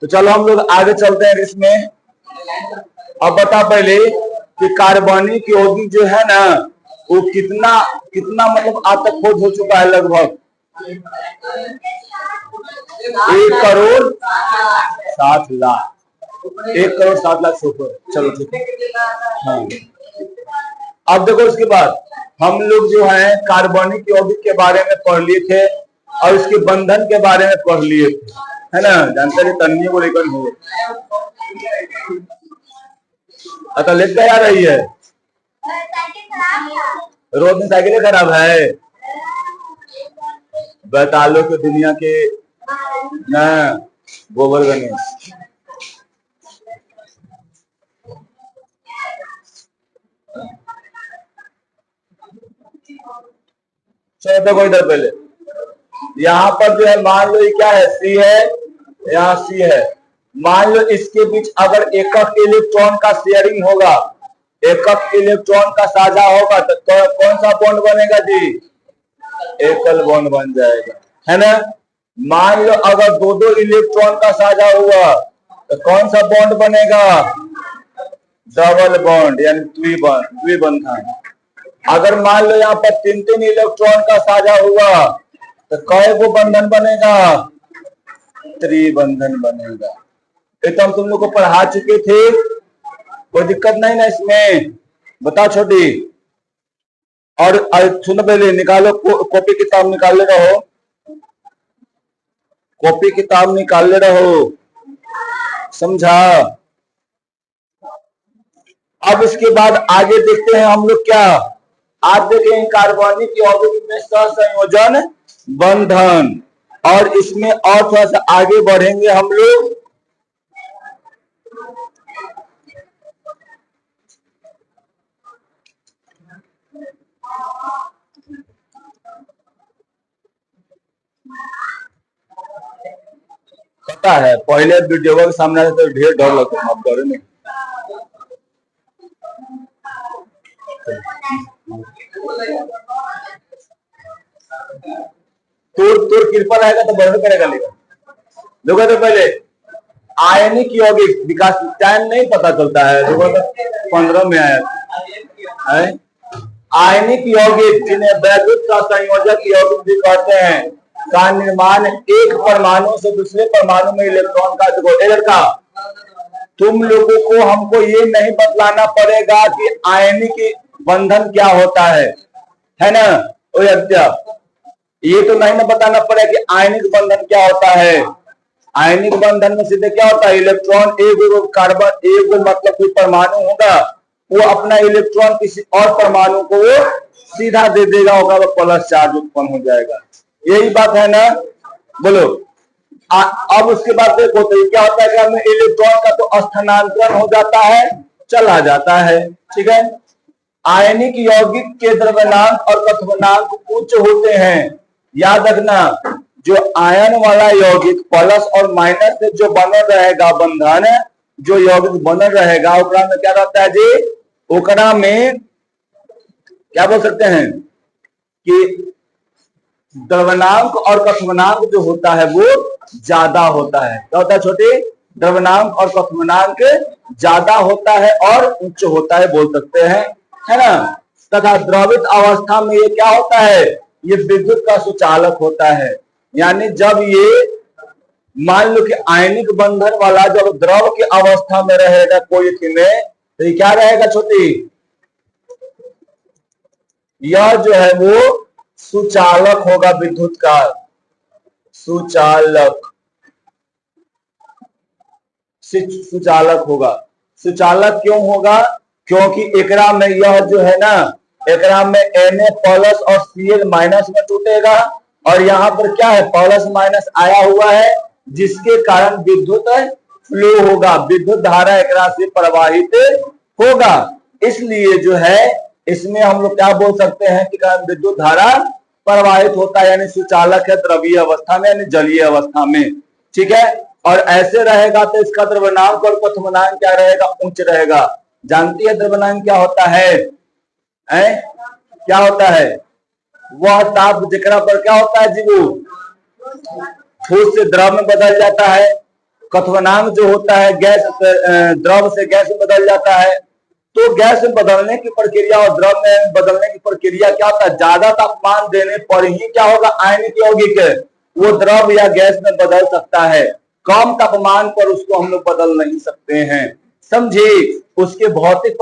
तो चलो हम लोग आगे चलते हैं इसमें। अब बता पहले कि कार्बनिक यौगिक जो है ना वो कितना कितना मतलब आज तक खोज हो चुका है। लगभग 1,60,00,000 1,60,00,000 से ऊपर। चलो ठीक है। हाँ, अब देखो इसके बाद हम लोग जो है कार्बनिक यौगिक के बारे में पढ़ लिए थे और इसके बंधन के बारे में पढ़ लिए थे, है ना। जानते हैं तन्नी को लेकर हो अच्छा लेकर आ रही है। रोड में साइकिल खराब है। बैतालों के दुनिया के ना गोबर गणेश। चलो देखो इधर पहले यहाँ पर जो है मान लो ये क्या है, सी है, यहाँ सी है। मान लो इसके बीच अगर एकक इलेक्ट्रॉन का शेयरिंग होगा, एकक इलेक्ट्रॉन का साझा होगा तो कौन सा बॉन्ड बनेगा जी? एकल बॉन्ड बन जाएगा, है ना। मान लो अगर दो दो इलेक्ट्रॉन का साझा हुआ तो कौन सा बॉन्ड बनेगा? डबल बॉन्ड यानी द्विबंधन। अगर मान लो यहाँ पर तीन तीन इलेक्ट्रॉन का साझा हुआ तो कई को बंधन बनेगा? त्रिबंधन बनेगा। ये तो हम तुम लोग को पढ़ा चुके थे, कोई दिक्कत नहीं ना इसमें। बताओ छोटी। और सुनो पहले निकालो, कॉपी किताब निकाल ले रहो, कॉपी किताब निकाल ले रहो, समझा। अब इसके बाद आगे देखते हैं हम लोग क्या। आज देखेंगे कार्बनिक यौगिक में सहसंयोजन बंधन, और इसमें और थोड़ा सा आगे बढ़ेंगे हम लोग। पता है पहले वीडियो के सामने आते तो ढेर डर लगता है, अब डरे नहीं। तोर कृपा रहेगा तो बढ़ करेगा। लेकिन देखो तो पहले आयनिक यौगिक विकास टाइम नहीं पता चलता है। देखो तो 15 में आया है। आयनिक यौगिक जिन्हें वैद्युत का संयोजक यौगिक भी कहते हैं का निर्माण एक परमाणु से दूसरे परमाणु में इलेक्ट्रॉन का। देखो का तुम लोगों को हमको ये नहीं बतलाना पड़ेगा कि आयनिक बंधन क्या होता है ना। ये तो नहीं ना बताना पड़ेगा कि आयनिक बंधन क्या होता है। आयनिक बंधन में सीधे क्या होता है, इलेक्ट्रॉन एक कार्बन एक मतलब कोई परमाणु होगा वो अपना इलेक्ट्रॉन किसी और परमाणु को वो सीधा दे देगा, होगा वो प्लस चार्ज उत्पन्न हो जाएगा। यही बात है ना, बोलो। अब उसके बाद देखो तो क्या होता है कि इलेक्ट्रॉन का तो स्थानांतरण हो जाता है, चला जाता है, ठीक है। आयनिक यौगिक के द्रव्यनांक और कथनांक उच्च होते हैं। याद रखना, जो आयन वाला यौगिक प्लस और माइनस से जो बनल रहेगा बंधन, जो यौगिक बनल रहेगा ओकरा में क्या रहता है जी? ओकरा में क्या बोल सकते हैं कि द्रव्यनांक और कथनांक जो होता है वो ज्यादा होता है। क्या होता है छोटे? द्रव्यनांक और कथनांक ज्यादा होता है और उच्च होता है बोल सकते हैं, है ना। तथा द्रवित अवस्था में ये क्या होता है? ये विद्युत का सुचालक होता है। यानी जब ये मान लो कि आयनिक बंधन वाला जब द्रव की अवस्था में रहेगा कोई में, तो ये क्या रहेगा छोटी? यह जो है वो सुचालक होगा, विद्युत का सुचालक, सुचालक होगा। सुचालक क्यों होगा? क्योंकि एकरा में यह जो है ना, एकरा में Na प्लस और Cl माइनस में टूटेगा और यहाँ पर क्या है, प्लस माइनस आया हुआ है, जिसके कारण विद्युत फ्लो होगा, विद्युत धारा एकरा से प्रवाहित होगा। इसलिए जो है इसमें हम लोग क्या बोल सकते हैं कि विद्युत धारा प्रवाहित होता है, यानी सुचालक है द्रवीय अवस्था में यानी जलीय अवस्था में, ठीक है। और ऐसे रहेगा तो इसका द्रव्यनांक और कथनांक क्या रहेगा? उच्च रहेगा। जानती है द्रव्यनांक क्या होता है? क्या होता है? वह ताप जिकरा पर क्या होता है जी, वो ठोस से द्रव में बदल जाता है, क्वथनांक जो होता है गैस द्रव से गैस में बदल जाता है। तो गैस में बदलने की प्रक्रिया और द्रव में बदलने की प्रक्रिया क्या होता है, ज्यादा तापमान देने पर ही क्या होगा, आयनिक यौगिक वो द्रव या गैस में बदल सकता है। कम तापमान पर उसको हम लोग बदल नहीं सकते हैं, समझे। उसके भौतिक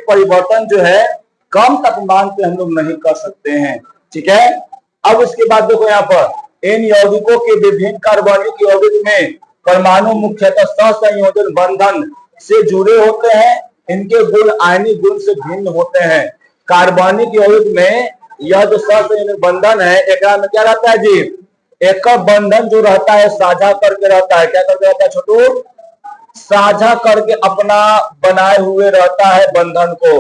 परिवर्तन जो है कम तापमान पे हम लोग नहीं कर सकते हैं, ठीक है। अब उसके बाद देखो यहाँ पर इन यौगिकों के विभिन्न कार्बनिक यौगिक में परमाणु मुख्यतः सहसंयोजन बंधन से जुड़े होते हैं। इनके गुण आयनिक गुण से भिन्न होते हैं। कार्बनिक यौगिक में यह जो सहसंयोजन बंधन है, एक में क्या रहता है जी, एक बंधन जो रहता है साझा करके रहता है। क्या करके रहता है छोटू, साझा करके अपना बनाए हुए रहता है बंधन को।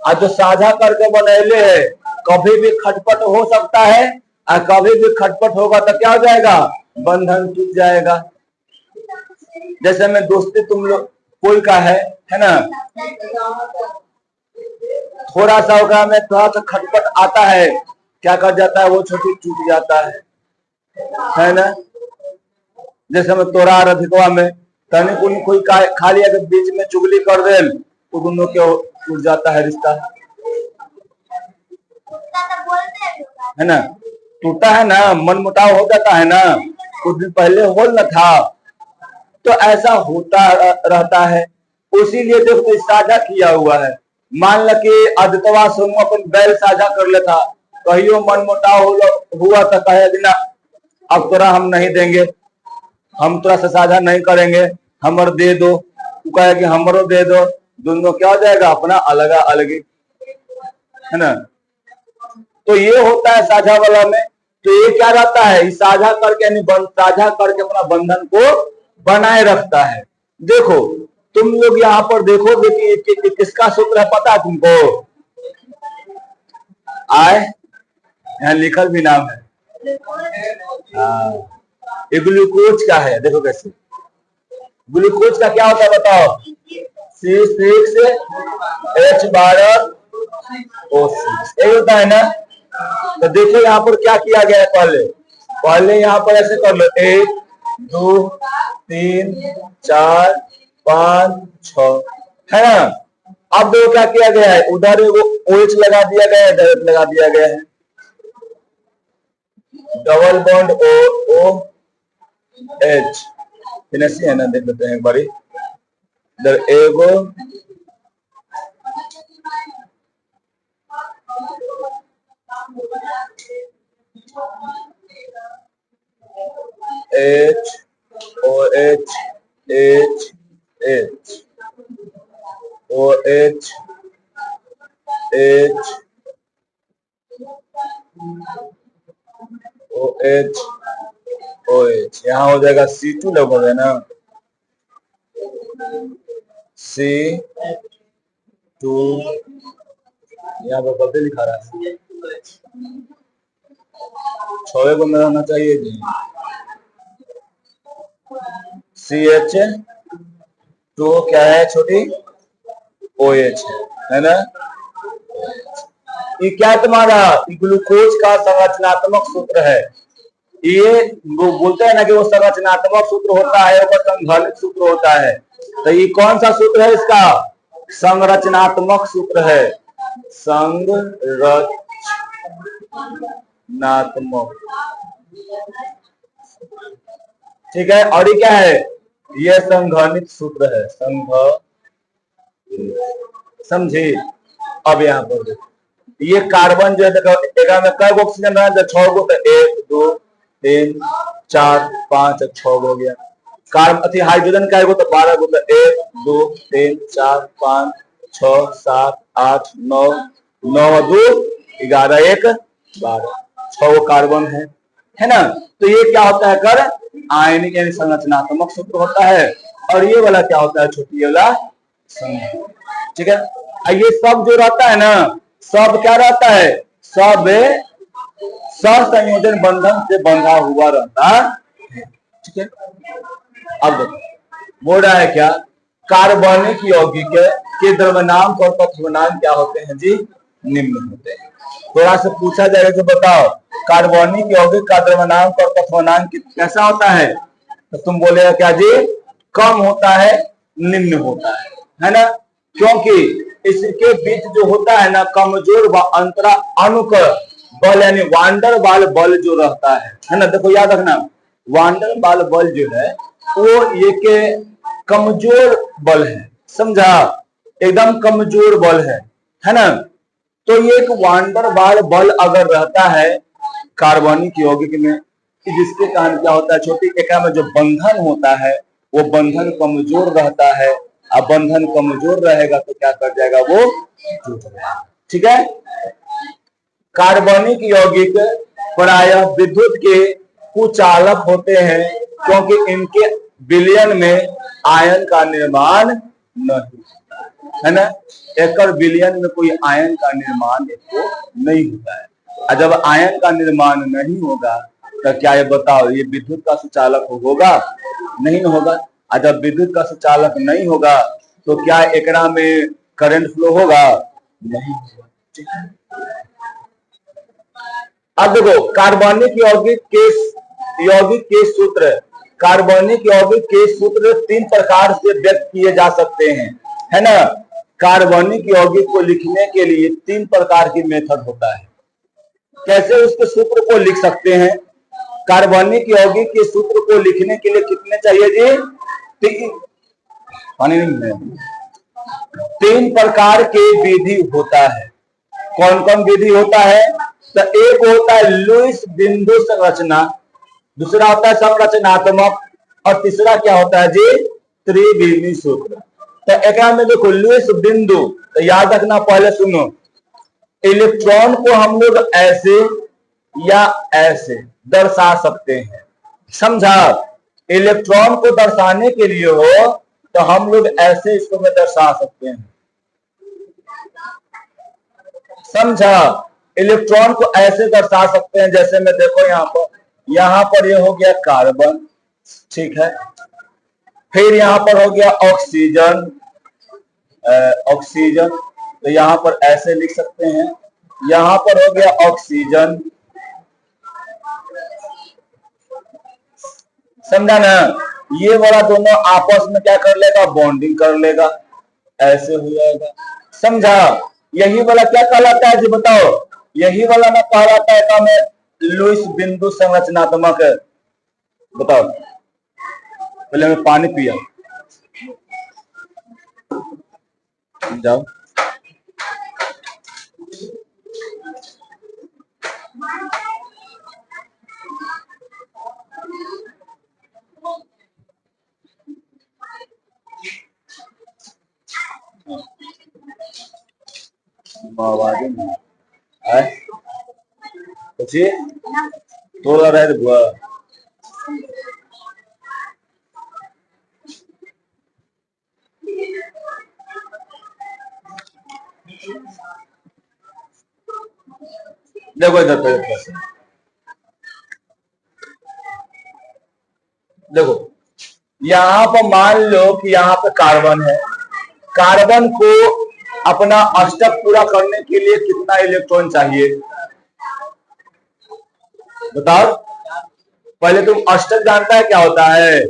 और जो साझा करके बनैले है कभी भी खटपट हो सकता है, और कभी भी खटपट होगा तो क्या हो जाएगा, बंधन टूट जाएगा। जैसे में दोस्ती तुम लोग कोई का है ना, थोड़ा सा होगा में थोड़ा सा खटपट आता है, क्या कर जाता है वो छोटी टूट जाता है ना। जैसे में तोरा अधिकवा में तनिक कोई खाली अगर बीच में चुगली कर दे तो दोनों के टूट जाता है रिश्ता, है ना। टूटा है ना, मन मुटाव हो जाता है ना, कुछ दिन पहले हो न था, तो ऐसा होता रहता है। उसीलिए देखो साझा किया हुआ है। मान ल कि आदितवा सोनू अपन बैल साझा कर लेता, कहियो मन मुटाव हुआ तो कहे बिना अब तोरा हम नहीं देंगे, हम तोरा से साझा नहीं करेंगे, हमर दे दो, कहे कि हमरो दे दो, दोनों क्या हो जाएगा अपना अलग अलग, है ना। तो ये होता है साझा वाला में। तो ये क्या रहता है, साझा करके यानी साझा करके अपना बंधन को बनाए रखता है। देखो तुम लोग यहाँ पर देखोगे कि किसका सूत्र है पता है तुमको, आए यहाँ लिखल भी नाम है, ये ग्लूकोज का है। देखो कैसे ग्लूकोज का क्या होता है बताओ, C6H12O6 यही होता है ना। तो देखो यहाँ पर क्या किया गया है, पहले यहाँ पर ऐसे कर लो 1 2 3 4 5 6 है ना। अब देखो क्या किया गया है, उधर वो OH लगा दिया गया है, इधर लगा दिया गया है डबल बॉन्ड OH है ना। देख लेते हैं एक बारी, इधर एगो H OH H H OH H OH OH, यहाँ हो जाएगा C2 लगभग है ना, C2 यहाँ पर गलती लिखा रहा है, 6 को मेरा होना चाहिए जी, CH2 क्या है छोटी, OH है ना। ये क्या तुम्हारा ग्लूकोज का संरचनात्मक सूत्र है। ये वो बोलते हैं ना कि वो संरचनात्मक सूत्र होता है, वो संघनित सूत्र होता है। तो ये कौन सा सूत्र है इसका, संरचनात्मक सूत्र है, संरचनात्मक, ठीक है। और ये क्या है, ये संघनित सूत्र है, समझे। अब यहाँ पर ये कार्बन जो है देखो में कई ऑक्सीजन रहा है, 6 गो, तो 1 2 3 4 5 6 गो हो गया। कार्बन हाइड्रोजन का तो 12 गो, तो 1 2 3 4 5 6 7 8 9 9 2 11 1 12, 6 गो कार्बन है ना। तो ये क्या होता है कर, आयनिक यानी संरचनात्मक सूत्र होता है। और ये वाला क्या होता है, छोटी वाला, ठीक है। ये सब जो रहता है ना, सब क्या रहता है, सब सहसंयोजन बंधन से बंधा हुआ रहता है, ठीक है। अब बोल रहा है क्या, कार्बनिक यौगिक के द्रव्यनांक और तत्वनांक क्या होते हैं जी, निम्न होते हैं। थोड़ा सा पूछा जाएगा कि बताओ कार्बनिक यौगिक का द्रव्यनांक और तत्वनांक कैसा होता है, तो तुम बोलेगा क्या जी, कम होता है, निम्न होता है ना। क्योंकि इसके बीच जो होता है ना कमजोर व अंतरा अनुक बल यानी वांडर बाल बल जो रहता है ना। देखो याद रखना, वांडर बाल बल जो है वो ये के कमजोर बल है, समझा, एकदम कमजोर बल है ना। तो ये एक वांडर बाल बल अगर रहता है कार्बनिक यौगिक में, जिसके कारण क्या होता है छोटी एका में जो बंधन होता है वो बंधन कमजोर रहता है। अब बंधन कमजोर रहेगा तो क्या कर जाएगा, वो टूट जाएगा। ठीक है। कार्बनिक यौगिक प्रायः विद्युत के कुचालक होते हैं क्योंकि इनके विलयन में आयन का निर्माण नहीं है ना। एक विलयन में कोई आयन का निर्माण नहीं होता है। और जब आयन का निर्माण नहीं होगा तो क्या ये बताओ, ये विद्युत का सुचालक होगा, नहीं होगा। और जब विद्युत का सुचालक नहीं होगा तो क्या एकरा में करंट फ्लो होगा, नहीं होगा। अब देखो कार्बनिक यौगिक के सूत्र, कार्बनिक यौगिक के सूत्र 3 प्रकार से व्यक्त किए जा सकते हैं, है ना। कार्बनिक यौगिक को लिखने के लिए 3 प्रकार की मेथड होता है। कैसे उसके सूत्र को लिख सकते हैं, कार्बनिक यौगिक के सूत्र को लिखने के लिए कितने चाहिए जी, पानी नहीं है। 3 प्रकार के विधि होता है। कौन कौन विधि होता है, तो एक होता है लुईस बिंदु संरचना, दूसरा होता है संरचनात्मक, और तीसरा क्या होता है जी, त्रिविमी सूत्र। तो एक में देखो लुईस बिंदु, तो याद रखना, पहले सुनो, इलेक्ट्रॉन को हम लोग ऐसे या ऐसे दर्शा सकते हैं, समझा। इलेक्ट्रॉन को दर्शाने के लिए हो तो हम लोग ऐसे इसको में दर्शा सकते हैं, समझा। इलेक्ट्रॉन को ऐसे दर्शा सकते हैं, जैसे मैं देखो यहाँ पर ये हो गया कार्बन, ठीक है। फिर यहाँ पर हो गया ऑक्सीजन, ऑक्सीजन, तो यहाँ पर ऐसे लिख सकते हैं। यहाँ पर हो गया ऑक्सीजन, समझा ना। ये वाला दोनों आपस में क्या कर लेगा, बॉन्डिंग कर लेगा, ऐसे हो जाएगा, समझा। यही वाला क्या कहलाता है जी, बताओ। यही वाला ना कहलाता है का में लुईस बिंदु संरचनात्मक, बताओ। पहले मैं पानी पिया, जाओ। પછી થોડા રહે ભુआ, देखो इधर पे देखो, यहाँ पर मान लो कि यहाँ पे कार्बन है। कार्बन को अपना अष्टक पूरा करने के लिए कितना इलेक्ट्रॉन चाहिए, बताओ। पहले तुम अष्टक जानता है क्या होता है,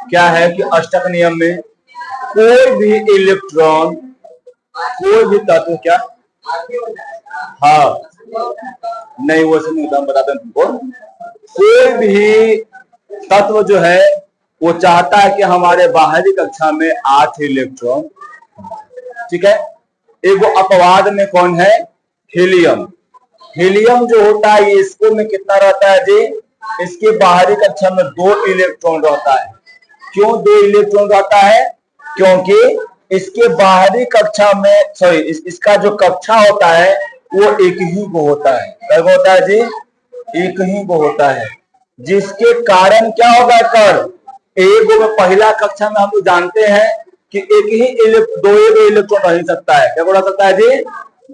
क्या है कि अष्टक नियम में कोई भी इलेक्ट्रॉन, कोई भी तत्व, क्या, हाँ नहीं वो नहीं होता, हम बताते हैं तुमको। कोई भी तत्व जो है वो चाहता है कि हमारे बाहरी कक्षा में 8 इलेक्ट्रॉन, ठीक है। एक वो अपवाद में कौन है, हीलियम। हीलियम जो होता है इसको में कितना रहता है जी, इसके बाहरी कक्षा में 2 इलेक्ट्रॉन रहता है। क्यों 2 इलेक्ट्रॉन रहता है, क्योंकि इसके बाहरी कक्षा में इसका जो कक्षा होता है वो एक ही को होता है। क्या होता है जी, एक ही को होता है, जिसके कारण क्या होगा कर, एक में पहला कक्षा में हम लोग जानते हैं कि एक ही दो इलेक्ट्रॉन रह ही सकता है। क्या बोला सकता है जी,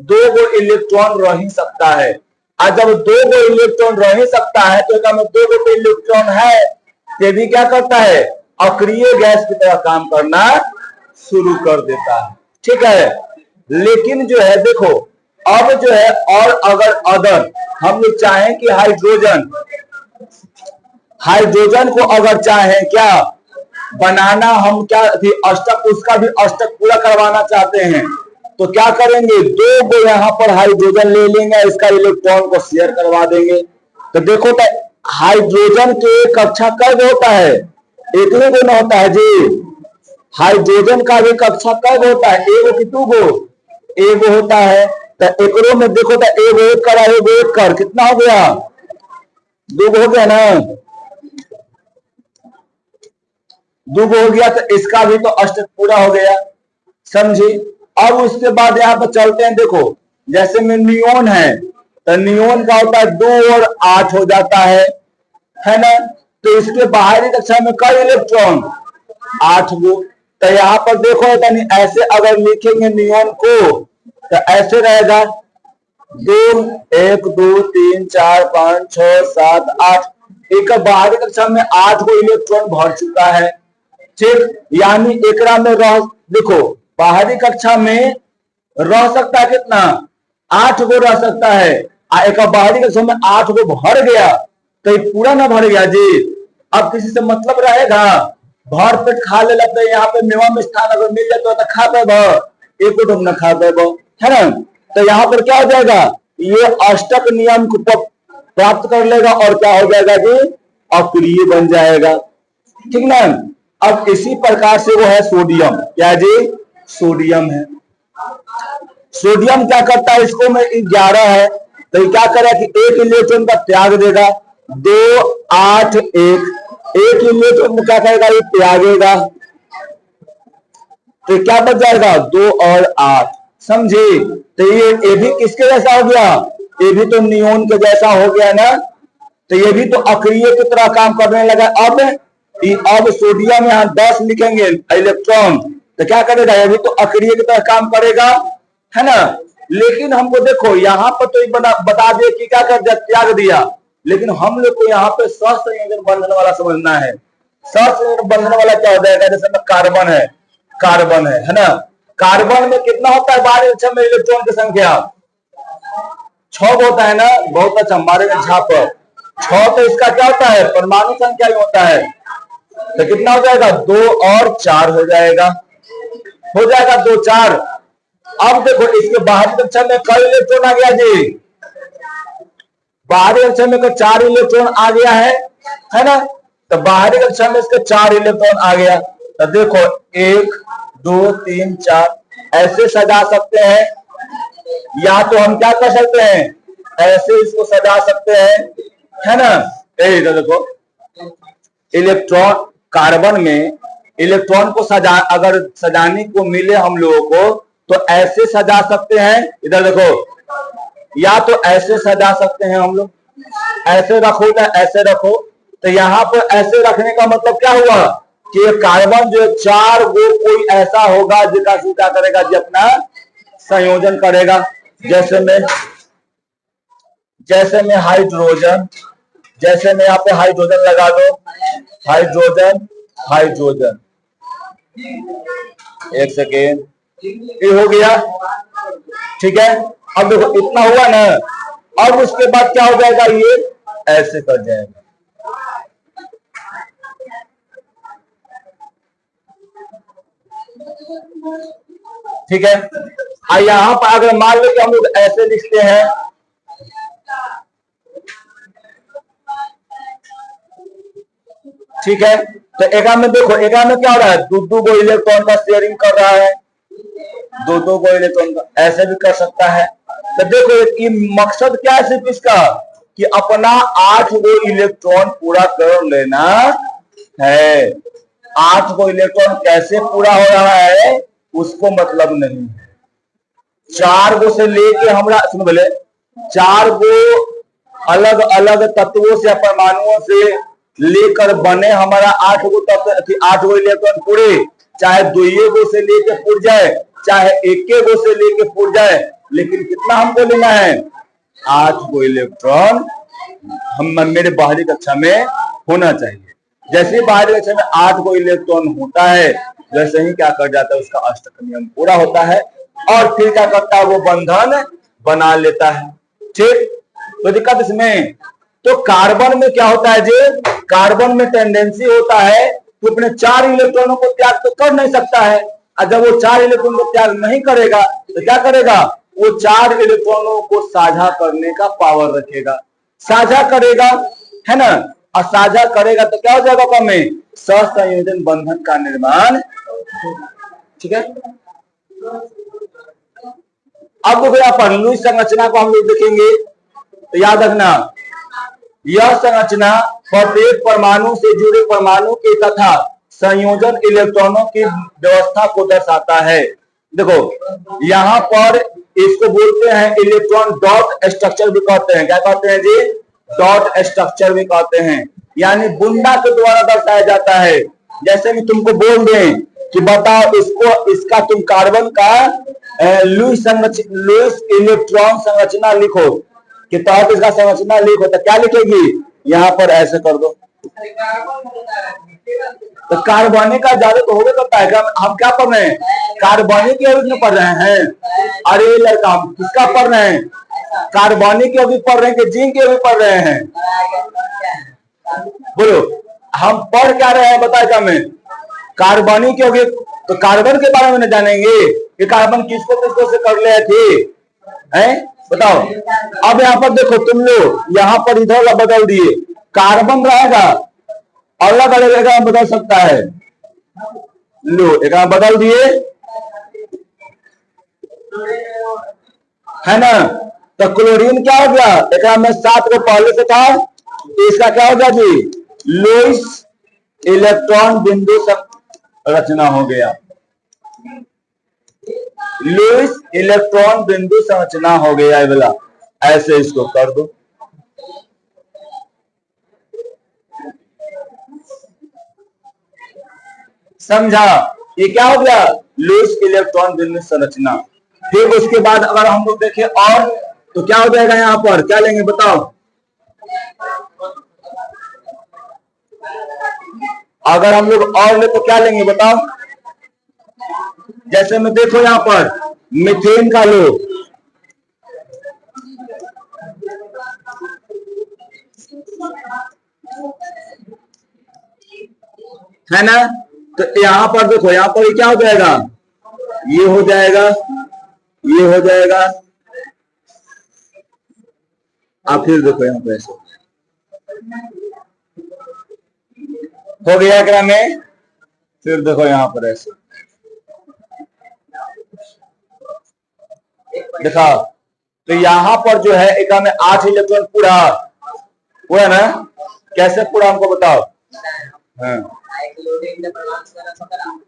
2 इलेक्ट्रॉन रह ही सकता है। और जब 2 इलेक्ट्रॉन रह ही सकता है तो 2 इलेक्ट्रॉन है, ये भी क्या करता है, अक्रिय गैस की तरह काम करना शुरू कर देता है, ठीक है। लेकिन जो है देखो, अब जो है, और अगर हम लोग चाहें कि हाइड्रोजन को अगर चाहें क्या बनाना, हम क्या अष्टक, उसका भी अष्टक पूरा करवाना चाहते हैं, तो क्या करेंगे, 2 यहाँ पर हाइड्रोजन ले लेंगे, इसका इलेक्ट्रॉन को शेयर करवा देंगे। तो देखो तो हाइड्रोजन के कक्षा कब होता है, एक ही गुण होता है जी। हाइड्रोजन का भी कक्षा कब होता है, एगो कि 2 गो, एगो होता है। तो एकरो में देखो तो एगो एक कर, एगो एक कर, कितना हो गया, 2 हो गया ना, 2 हो गया। तो इसका भी तो अष्टक पूरा हो गया, समझे। अब उसके बाद यहाँ पर चलते हैं, देखो जैसे में नियोन है, तो नियोन का होता है 2 और 8 हो जाता है ना। तो इसके बाहरी कक्षा में कई इलेक्ट्रॉन, 8 गो। तो यहाँ पर देखो ऐसे अगर लिखेंगे नियोन को तो ऐसे रहेगा 2 1 2 3 4 5 6 7 8, एक बाहरी कक्षा में 8 गो इलेक्ट्रॉन भर चुका है, ठीक। यानी एकरा में रह, देखो बाहरी कक्षा में रह सकता है कितना, 8 गो रह सकता है। एक बाहरी कक्षा में 8 गो भर गया, तो ये पूरा ना भर गया जी। अब किसी से मतलब रहेगा, भर पेट खा ले लगता है, यहाँ पे मेवा में स्थान अगर मिल जाए तो खा पे एक न खा पे, है ना। तो यहाँ पर क्या हो जाएगा, ये अष्टक नियम को प्राप्त कर लेगा और क्या हो जाएगा जी, अक्रिय बन जाएगा, ठीक ना। अब इसी प्रकार से वो है सोडियम, क्या जी, सोडियम है। सोडियम क्या करता है, इसको में 11 है, तो क्या करेगा कि 1 इलेक्ट्रॉन का त्याग देगा, 2 8 1 इलेक्ट्रॉन में क्या करेगा, ये त्यागेगा, तो क्या बच जाएगा, 2 और 8, समझे। तो ये भी किसके जैसा हो गया, ये भी तो नियोन के जैसा हो गया ना। तो ये भी तो अक्रिय की तरह काम करने लगा। अब सोडियम यहाँ 10 लिखेंगे इलेक्ट्रॉन, तो क्या करेगा, ये भी तो अक्रिय की तरह काम करेगा, है ना। लेकिन हमको देखो यहाँ पर तो बता दिए कि क्या कर दिया, त्याग दिया। लेकिन हम लोग को यहाँ पे सहसंयोजन बंधन वाला समझना है। सहसंयोजन बंधन वाला क्या हो जाएगा, जैसे कार्बन है ना। कार्बन में कितना होता है बाहरी कक्षा में इलेक्ट्रॉन की संख्या, 6 होता है ना, बहुत अच्छा, हमारे में झाप 6। तो इसका क्या होता है, परमाणु संख्या ही होता है। तो कितना हो जाएगा, 2 और 4 हो जाएगा, 2 4। अब देखो इसके बाहरी कक्षा में कई इलेक्ट्रॉन आ गया जी, बाहरी कक्षा में 4 इलेक्ट्रॉन आ गया है ना। तो बाहरी कक्षा में इसके 4 इलेक्ट्रॉन आ गया, तो देखो 1 2 3 4 ऐसे सजा सकते हैं, या तो हम क्या कर सकते हैं, ऐसे इसको सजा सकते हैं, है ना। तो देखो इलेक्ट्रॉन, कार्बन में इलेक्ट्रॉन को अगर सजाने को मिले हम लोगों को तो ऐसे सजा सकते हैं, इधर देखो, या तो ऐसे सजा सकते हैं हम लोग, ऐसे रखो ना, ऐसे रखो। तो यहाँ पर ऐसे रखने का मतलब क्या हुआ कि कार्बन जो 4 गो कोई ऐसा होगा जिसका क्या करेगा जी, अपना संयोजन करेगा। जैसे में जैसे मैं हाइड्रोजन, जैसे मैं यहाँ पे हाइड्रोजन लगा दो, हाइड्रोजन हाइड्रोजन, एक सेकेंड, ये हो गया, ठीक है। अब देखो इतना हुआ ना, अब उसके बाद क्या हो जाएगा, ये ऐसे कर जाएगा, ठीक है। यहाँ पर अगर मान लो कि हम लोग ऐसे लिखते हैं, ठीक है, तो एक में देखो, एक में क्या हो रहा है, दो को इलेक्ट्रॉन का शेयरिंग कर रहा है, दो को इलेक्ट्रॉन का, ऐसे भी कर सकता है। तो देखो ये मकसद क्या है सिर्फ इसका, कि अपना 8 गो इलेक्ट्रॉन पूरा कर लेना है। 8 गो इलेक्ट्रॉन कैसे पूरा हो रहा है उसको मतलब नहीं है। 4 गो से लेके हमरा सुन बोले, 4 गो अलग अलग तत्वों से, परमाणुओं से लेकर बने हमारा 8 गो तत्व, 8 गो इलेक्ट्रॉन पूरे, चाहे 2 गो से लेके पूर जाए, चाहे 1 गो से लेके पूर जाए, लेकिन कितना हमको लेना है, 8 गो इलेक्ट्रॉन हम मेरे बाहरी कक्षा में होना चाहिए। जैसे बाहरी कक्षा में 8 गो इलेक्ट्रॉन होता है, वैसे ही क्या कर जाता है, उसका अष्टक नियम पूरा होता है, और फिर क्या करता है, वो बंधन बना लेता है, ठीक। तो दिक्कत इसमें, तो कार्बन में क्या होता है जी, कार्बन में टेंडेंसी होता है तो अपने 4 इलेक्ट्रॉनों को त्याग तो कर नहीं सकता है, और जब वो 4 इलेक्ट्रॉन को त्याग नहीं करेगा तो क्या करेगा, वो 4 इलेक्ट्रॉनों को साझा करने का पावर रखेगा, साझा करेगा, है ना, और साझा करेगा तो क्या हो जाएगा, में सहसंयोजन बंधन का निर्माण, ठीक है। अब देखो यहाँ पर लुईस संरचना को हम लोग देखेंगे, तो याद रखना यह संरचना प्रत्येक परमाणु से जुड़े परमाणु के तथा संयोजन इलेक्ट्रॉनों की व्यवस्था को दर्शाता है। देखो यहाँ पर इसको बोलते हैं इलेक्ट्रॉन डॉट स्ट्रक्चर भी कहते हैं, क्या कहते हैं जी, डॉट स्ट्रक्चर भी कहते हैं, यानी बुंदा के द्वारा दर्शाया जाता है। जैसे कि तुमको बोल दें कि बताओ इसको, इसका तुम कार्बन का लुईस इलेक्ट्रॉन संरचना लिखो, कि तहत इसका संरचना लिखो, तो क्या लिखेगी, यहाँ पर ऐसे कर दो, तो कार्बनिक का ज्यादा तो होगा करता है। हम क्या पढ़ रहे हैं, कार्बनिक यौगिक में पढ़ रहे हैं, अरे लड़का हम किसका पढ़ रहे हैं, कार्बनिक यौगिक पढ़ रहे हैं कि जिंक यौगिक पढ़ रहे हैं, बोलो हम पढ़ क्या रहे हैं, बताएगा मैं, कार्बनिक यौगिक। तो कार्बन के बारे में न जानेंगे कि कार्बन किसको किसको से कर ले थे, बताओ। अब यहाँ पर देखो तुम लोग, यहाँ पर इधर बदल दिए, कार्बन रहेगा अलग अलग जगह बदल सकता है, लो एक बदल दिए, है ना। तो क्लोरीन क्या हो गया, एक में 7 को पहले से था, इसका क्या हो गया जी, लुईस इलेक्ट्रॉन बिंदु रचना हो गया, लुईस इलेक्ट्रॉन बिंदु संरचना हो गया, वाला ऐसे इसको कर दो, समझा, ये क्या हो गया, लुईस इलेक्ट्रॉन बिंदु संरचना। फिर उसके बाद अगर हम लोग देखें और, तो क्या हो जाएगा, यहाँ पर क्या लेंगे बताओ, अगर हम लोग और ले तो क्या लेंगे बताओ, जैसे में देखो यहाँ पर मीथेन का लो, है ना। तो यहाँ पर देखो, यहाँ पर क्या हो जाएगा, ये हो जाएगा, ये हो जाएगा, आप फिर देखो यहाँ पे ऐसे हो गया क्या में, फिर देखो यहाँ पर ऐसे देखा, तो यहाँ पर जो है एक में 8 इलेक्ट्रॉन पूरा हुआ है ना, कैसे पूरा हमको बताओ, हाँ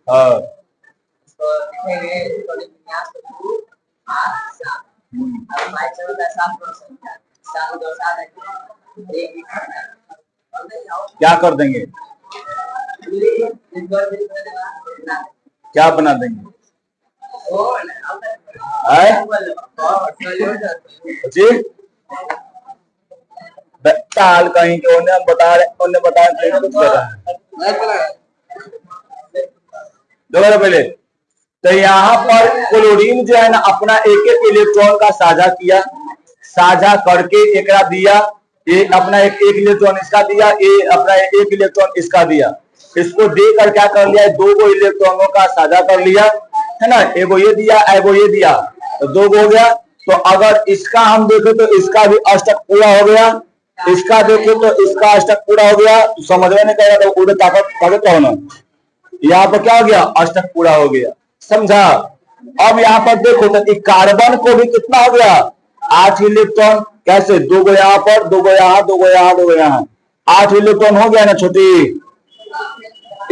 हाँ, क्या कर देंगे, क्या बना देंगे, जी साल कहीं के उन्हें हम बता रहे, उन्हें बता रहे कुछ कर रहा है दोबारा पहले। तो यहाँ पर क्लोरीन जो है ना अपना एक एक इलेक्ट्रॉन का साझा किया, साझा करके एक दिया, ये अपना एक इलेक्ट्रॉन इसका दिया, ये अपना एक इलेक्ट्रॉन इसका दिया। इसको देकर क्या कर लिया, दो गो इलेक्ट्रॉनों का साझा कर लिया है ना, एगो ये दिया एगो ये दिया, तो दो गो हो गया। तो अगर इसका हम देखें तो इसका भी अष्टक पूरा हो गया, इसका देखें तो इसका अष्टक पूरा हो गया। तो समझ में नहीं कहेगा तो उड़े ताकत होना, यहाँ पर क्या हो गया, अष्टक पूरा हो गया, समझा। अब यहाँ पर देखो तो कार्बन को भी कितना हो गया, 8 इलेक्ट्रॉन। कैसे, दो गो यहाँ पर, दो गो यहाँ, दो गो यहाँ, दो गो यहाँ, 8 इलेक्ट्रॉन हो गया ना छोटी,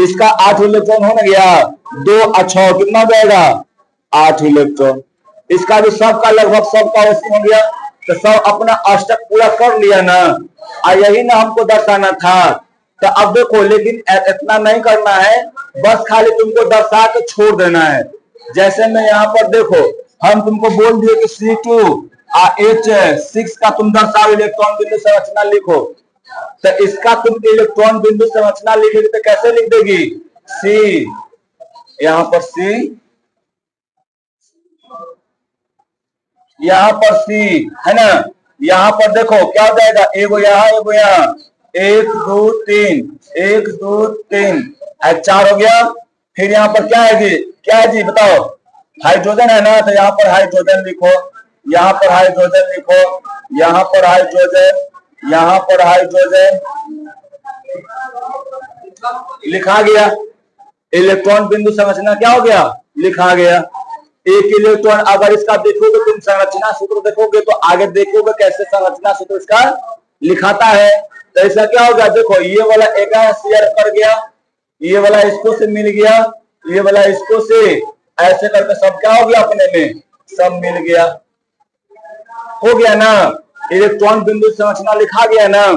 इसका 8 इलेक्ट्रॉन हो गया, 2 और 6 कितना हो जाएगा, 8 इलेक्ट्रॉन। इसका भी सबका लगभग सबका वैसे हो गया। तो सब अपना अष्टक पूरा कर लिया ना, और यही ना हमको दर्शाना था। तो अब देखो, लेकिन इतना नहीं करना है, बस खाली तुमको दर्शा के छोड़ देना है। जैसे मैं यहाँ पर देखो, हम तुमको बोल दिए कि C2H6 का तुम दर्शाओ इलेक्ट्रॉन बिंदु संरचना लिखो। तो इसका तुम इलेक्ट्रॉन बिंदु संरचना लिखेगी तो कैसे लिख देगी, C, यहाँ पर C, यहाँ पर C है ना। यहाँ पर देखो क्या हो जाएगा, एगो यहाँ एगो यहाँ, 1 2 3, 1 2 3, 4 हो गया। फिर यहाँ पर क्या है जी, क्या है जी बताओ, हाइड्रोजन है ना, तो यहाँ पर हाइड्रोजन लिखो, यहाँ पर हाइड्रोजन लिखो, यहाँ पर हाइड्रोजन, यहाँ पर हाइड्रोजन लिखा गया। इलेक्ट्रॉन बिंदु संरचना क्या हो गया, लिखा गया। एक इलेक्ट्रॉन अगर इसका देखोगे तुम संरचना सूत्र देखोगे तो आगे देखोगे कैसे संरचना सूत्र इसका लिखाता है। तो ऐसा क्या होगा, देखो ये वाला एक शेयर कर गया, ये वाला इसको से मिल गया, ये वाला इसको से, ऐसे करके सब क्या हो गया, अपने में सब मिल गया, हो गया ना। इलेक्ट्रॉन बिंदु संरचना लिखा गया ना,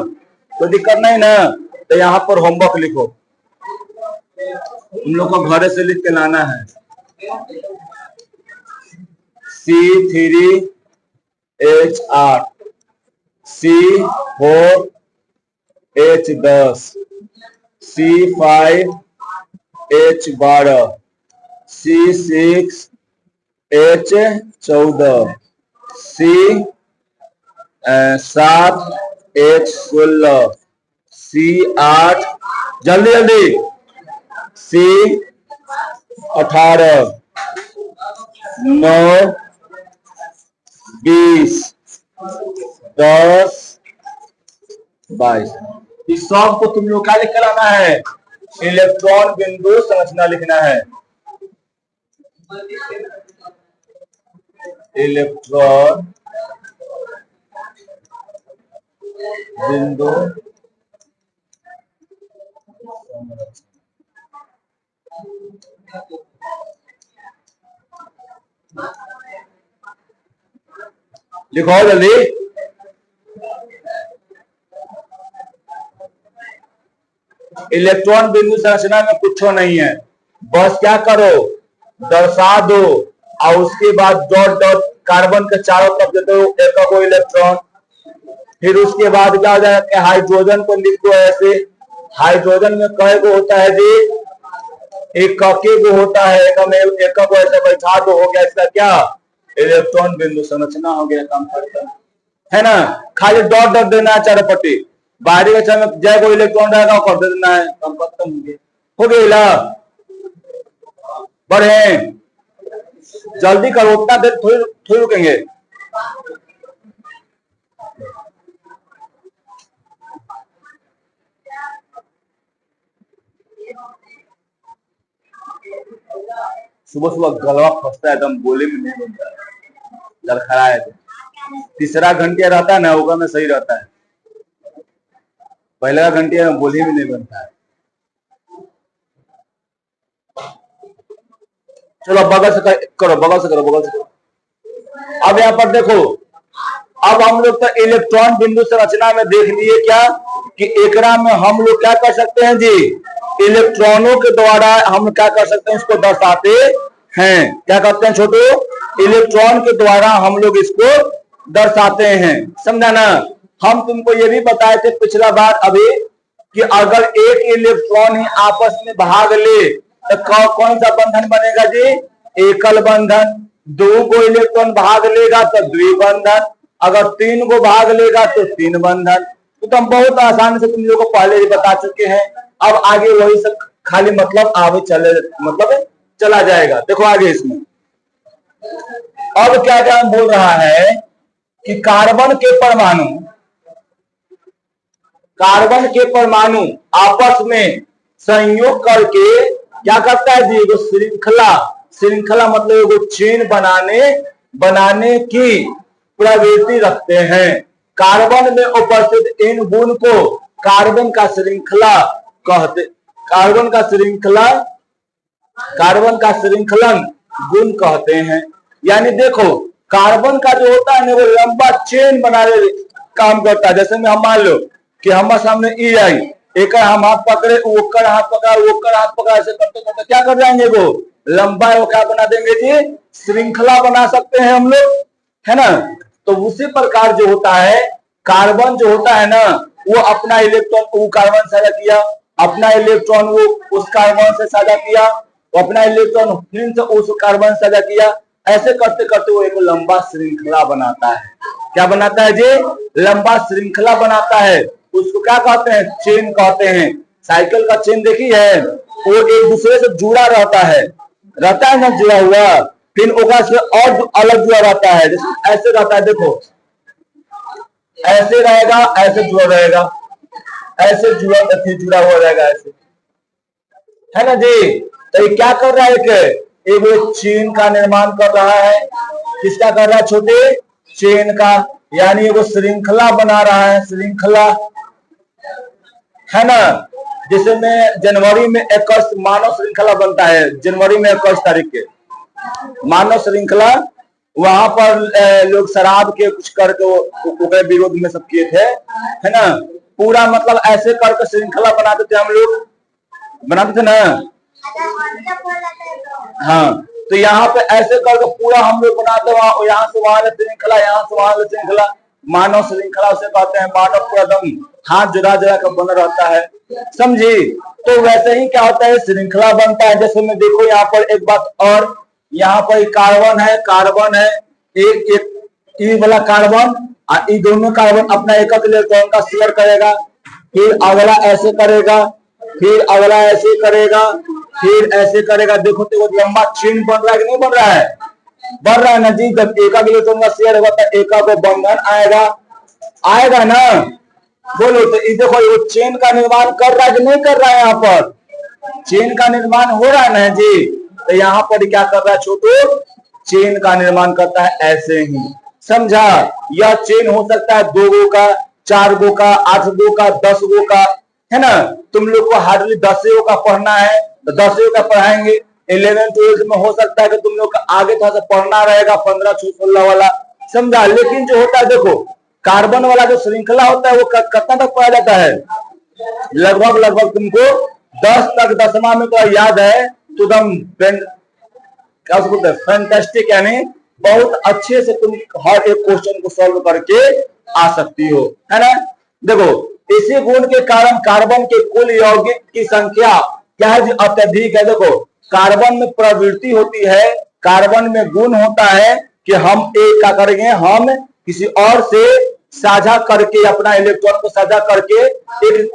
तो दिक्कत नहीं ना। तो यहाँ पर होमवर्क लिखो, तुम लोग को घर से लिख के लाना है। C3H8, C4H10, C5H12, C6H14, C7H16, C8, जल्दी जल्दी, C18, 9, 20, 10, 22। इस सब को तुम लोग क्या लिख कर आना है, इलेक्ट्रॉन बिंदु संरचना लिखना है। इलेक्ट्रॉन बिंदु लिखो जल्दी। इलेक्ट्रॉन बिंदु संरचना में कुछ नहीं है, बस क्या करो, दर्शा दो और उसके बाद डॉट डॉट कार्बन के चारों तरफ दे दो एक को इलेक्ट्रॉन। फिर उसके बाद क्या हो जाएगा, हाइड्रोजन को लिख दो ऐसे। हाइड्रोजन में कई को होता है जी, एक के को होता है, एक को ऐसे बैठा दो, हो गया इसका क्या, इलेक्ट्रॉन बिंदु संरचना हो गया, काम खत्म है ना। खाली डॉट डॉट देना है चारों पट्टी, बाहरी बच्चा में जय को इलेक्ट्रॉन रहेगा वो कर देना है, काम खत्म हो गया। बढ़े जल्दी करो, उतना देर थोड़ी रुकेंगे। सुबह सुबह गलवा फंसता है, एकदम बोले में नहीं बनता है, लड़खड़ा है। तीसरा घंटिया रहता है ना, होगा में सही रहता है, पहला घंटिया में बोले में नहीं बनता है। चलो बगल से करो, बगल से करो, बगल से करो। अब यहाँ पर देखो, अब हम लोग तो इलेक्ट्रॉन बिंदु संरचना में देख लिए क्या कि एकरा में हम लोग क्या कर सकते हैं जी, इलेक्ट्रॉनों के द्वारा हम क्या कर सकते हैं, इसको दर्शाते हैं। क्या करते हैं छोटू, इलेक्ट्रॉन के द्वारा हम लोग इसको दर्शाते हैं, समझा ना। हम तुमको ये भी बताए थे पिछला बार अभी कि अगर एक इलेक्ट्रॉन ही आपस में भाग ले तो कौन सा बंधन बनेगा जी? एकल बंधन। दो को इलेक्ट्रॉन भाग लेगा तो द्विबंधन, अगर तीन को भाग लेगा तो तीन बंधन। तो हम बहुत आसानी से तुम लोगों को पहले ही बता चुके हैं। अब आगे वही सब खाली मतलब आगे चला जाएगा। देखो आगे इसमें अब क्या क्या बोल रहा है कि कार्बन के परमाणु आपस में संयोग करके क्या करता है जी? वो श्रृंखला मतलब वो चेन बनाने की प्रवृत्ति रखते हैं। कार्बन में उपस्थित इन गुण को कार्बन का श्रृंखलन गुण कहते हैं। यानी देखो कार्बन का जो होता है ना वो लंबा चेन बनाने काम करता है। जैसे में हम मान लो कि हमारे सामने ई आई, एक हम हाथ पकड़े, ओकर हाथ पकड़ा, ऐसे करते करते क्या कर जाएंगे? वो लंबा वो क्या बना देंगे जी? श्रृंखला बना सकते हैं हम लोग, है ना। तो उसी प्रकार जो होता है कार्बन जो होता है ना वो अपना इलेक्ट्रॉन वो कार्बन साझा किया, अपना इलेक्ट्रॉन वो उस कार्बन से साझा किया, अपना इलेक्ट्रॉन फिर से उस कार्बन साझा किया। ऐसे करते करते वो एक लंबा श्रृंखला बनाता है। क्या बनाता है जी? लंबा श्रृंखला बनाता है। उसको क्या कहते हैं? चेन कहते हैं। साइकिल का चेन देखी है, वो एक दूसरे से जुड़ा रहता है ना, जुड़ा हुआ, फिर ओकर से और अलग जुड़ा रहता है। जैसे ऐसे रहता है, देखो ऐसे रहेगा, ऐसे जुड़ा रहेगा, ऐसे जुड़ा हुआ रहेगा, ऐसे, है ना जी। तो ये क्या कर रहा है? एक चेन का निर्माण कर रहा है। किसका कर रहा है? छोटे चेन का, यानी वो श्रृंखला बना रहा है, श्रृंखला, है ना। जैसे में जनवरी में 21 मानव श्रृंखला बनता है, जनवरी में 21 तारीख के मानव श्रृंखला, वहां पर लोग शराब के कुछ करके विरोध में सब किए थे, है ना। पूरा मतलब ऐसे करके श्रृंखला बनाते थे, हम लोग बनाते थे ना। हाँ, तो यहाँ पे ऐसे करके पूरा हम लोग बनाते, वहां यहाँ से वहां श्रृंखला, यहाँ से वहां श्रृंखला, मानव श्रृंखला से कहते हैं। मानव पूरा दम हाथ जुड़ा कर बना रहता है, समझी। तो वैसे ही क्या होता है? श्रृंखला बनता है। जैसे में देखो यहाँ पर एक बात और, यहाँ पर कार्बन है, एक ई वाला कार्बन, और ई दोनों कार्बन अपना एक इलेक्ट्रॉन का शेयर करेगा, फिर अगला ऐसे करेगा, फिर अगला ऐसे करेगा, फिर ऐसे करेगा। देखो तो वो लंबा चेन बन रहा है कि नहीं बन रहा है? बन रहा है ना जी। जब एक इलेक्ट्रॉन का शेयर होगा तो एक को बंधन आएगा ना। बोलो तो देखो वो चेन का निर्माण कर रहा है कि नहीं कर रहा है? यहाँ पर चेन का निर्माण हो रहा है ना जी। तो यहाँ पर क्या कर रहा है? छोटू चेन का निर्माण करता है, ऐसे ही, समझा। यह चेन हो सकता है 2 गो का, 4 गो का, 8 गो का, 10 गो का, है ना। तुम लोग को हार्डली 10 गो का पढ़ना है तो 10 गो का पढ़ाएंगे। 11 12 में हो सकता है कि तुम लोग का आगे थोड़ा सा पढ़ना रहेगा 15 16 वाला, समझा। लेकिन जो होता है देखो कार्बन वाला जो श्रृंखला होता है वो कितना तक पढ़ा जाता है? लगभग तुमको 10 तक, 10वां में तो याद है तो एकदम क्या बोलते हैं, फैंटास्टिक, यानी बहुत अच्छे से तुम हर एक क्वेश्चन को सॉल्व करके आ सकती हो, है ना। देखो इसी गुण के कारण कार्बन के कुल यौगिक की संख्या क्या है? अत्यधिक है। देखो कार्बन में प्रवृत्ति होती है, कार्बन में गुण होता है कि हम एक क्या करेंगे, हम किसी और से साझा करके, अपना इलेक्ट्रॉन को साझा करके एक